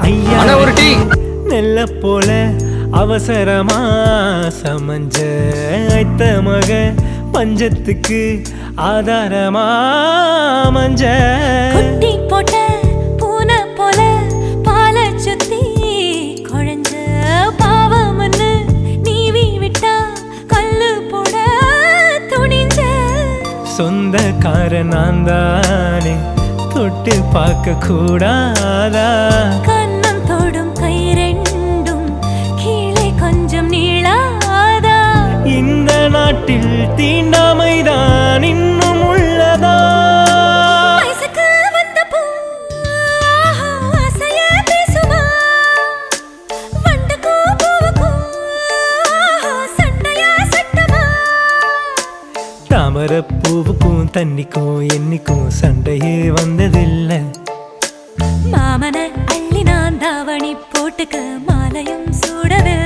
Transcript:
ஐயா ஒரு டீ நெல்ல போல அவசரமா சமஞ்ச ஐத்த மக பஞ்சத்துக்கு ஆதாரமா மஞ்ச குட்டி போட்ட பூனை போல பால சுத்தி குழஞ்ச பாவம்னு நீவி விட்டா கல்லு போட துணிஞ்ச சொந்தக்கார நான் தானே தொட்டு பார்க்க கூடாதா கண்ணம் தொடும் கை ரெண்டும் கீழே கொஞ்சம் நீளாதா இந்த நாட்டில் தீண்டாமைதான் இன்னும் உள்ளதா வயசுக்கு வந்த பூ ஆசைய பேசுமா வண்டுக்கும் பூவுக்கும் சண்டையா சட்டமா தாமர பூவுக்கும் தண்ணிக்கும் என்னைக்கும் சண்டையே வந்ததில்லை மாமன அள்ளி நான் தாவணி போட்டுக்க மாலையும் சூடவே